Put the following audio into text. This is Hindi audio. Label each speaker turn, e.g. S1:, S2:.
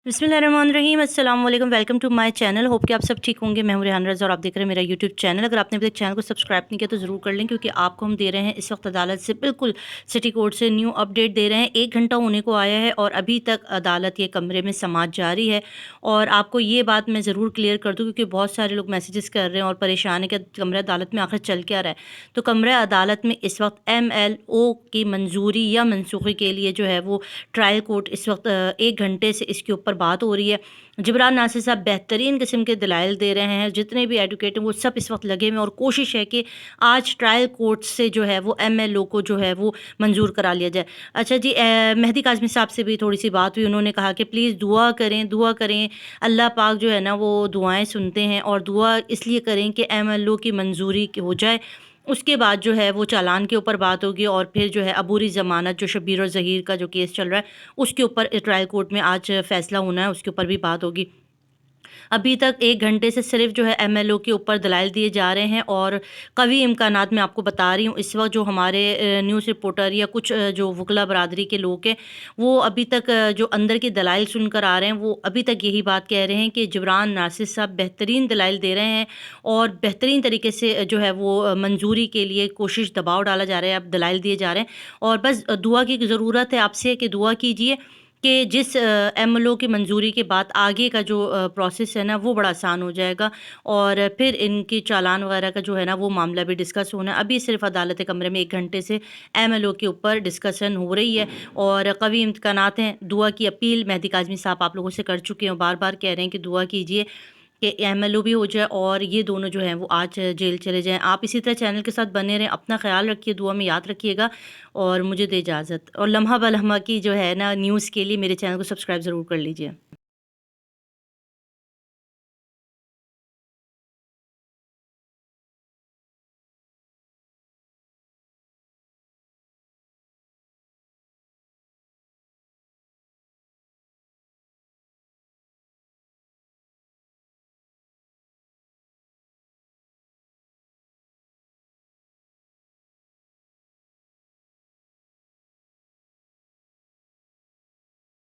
S1: बिस्मिल्लाहिर्रहमानिर्रहीम अस्सलाम वालेकुम। Welcome to my channel. Hope कि आप सब ठीक होंगे। मैं हूं रेहान रज़ा और आप देख रहे हैं मेरा यूट्यूब चैनल। अगर आपने अभी तक चैनल को सब्सक्राइब नहीं किया तो ज़रूर कर लें, क्योंकि आपको हम दे रहे हैं इस वक्त अदालत से बिल्कुल सिटी कोर्ट से न्यू अपडेट दे रहे हैं। 1 घंटा होने को आया है और अभी तक अदालत के कमरे में समाअत जारी है। और आपको ये बात मैं ज़रूर क्लियर कर दूँ, क्योंकि बहुत सारे लोग मैसेजेस कर रहे हैं और परेशान है कि कमरा अदालत में आखिर चल क्या रहा है। तो कमरा अदालत में इस वक्त MLO की मंजूरी या मनसूखी के लिए जो है वो ट्रायल कोर्ट इस वक्त 1 घंटे से इसके ऊपर बात हो रही है। जिब्रान नासिर साहब बेहतरीन किस्म के दलाइल दे रहे हैं। जितने भी एडवोकेट हैं वो सब इस वक्त लगे हुए हैं और कोशिश है कि आज ट्रायल कोर्ट से जो है वो MLO को जो है वो मंजूर करा लिया जाए। अच्छा जी, मेहदी काज़मी साहब से भी थोड़ी सी बात हुई। उन्होंने कहा कि प्लीज़ दुआ करें, दुआ करें। अल्लाह पाक जो है ना वो दुआएं सुनते हैं, और दुआ इसलिए करें कि MLO की मंजूरी हो जाए। उसके बाद जो है वो चालान के ऊपर बात होगी, और फिर जो है अबूरी ज़मानत जो शब्बीर और ज़हीर का जो केस चल रहा है उसके ऊपर ट्रायल कोर्ट में आज फ़ैसला होना है, उसके ऊपर भी बात होगी। अभी तक 1 घंटे से सिर्फ़ जो है MLO के ऊपर दलाइल दिए जा रहे हैं, और कवी इम्कानात मैं आपको बता रही हूँ इस वक़्त जो हमारे न्यूज़ रिपोर्टर या कुछ जो वकला बरादरी के लोग हैं, वो अभी तक जो अंदर के दलाइल सुनकर आ रहे हैं, वो अभी तक यही बात कह रहे हैं कि जिब्रान नासिर साहब बेहतरीन दलाइल दे रहे हैं और बेहतरीन तरीके से जो है वो मंजूरी के लिए कोशिश दबाव डाला जा रहा है, अब दलाइल दिए जा रहे हैं। और बस दुआ की ज़रूरत है आपसे कि दुआ कीजिए कि जिस MLO की मंजूरी के बाद आगे का जो प्रोसेस है ना वो बड़ा आसान हो जाएगा, और फिर इनकी चालान वगैरह का जो है ना वो मामला भी डिस्कस होना है। अभी सिर्फ अदालत कमरे में 1 घंटे से MLO के ऊपर डिस्कशन हो रही है, और कवी इम्कानात हैं। दुआ की अपील मेहदी काज़मी साहब आप लोगों से कर चुके हैं, बार बार कह रहे हैं कि दुआ कीजिए कि MLO भी हो जाए और ये दोनों जो हैं वो आज जेल चले जाएँ। आप इसी तरह चैनल के साथ बने रहें, अपना ख़्याल रखिए, दुआ में याद रखिएगा, और मुझे दें इजाज़त। और लम्हा ब लम्हा की जो है ना न्यूज़ के लिए मेरे चैनल को सब्सक्राइब ज़रूर कर लीजिए।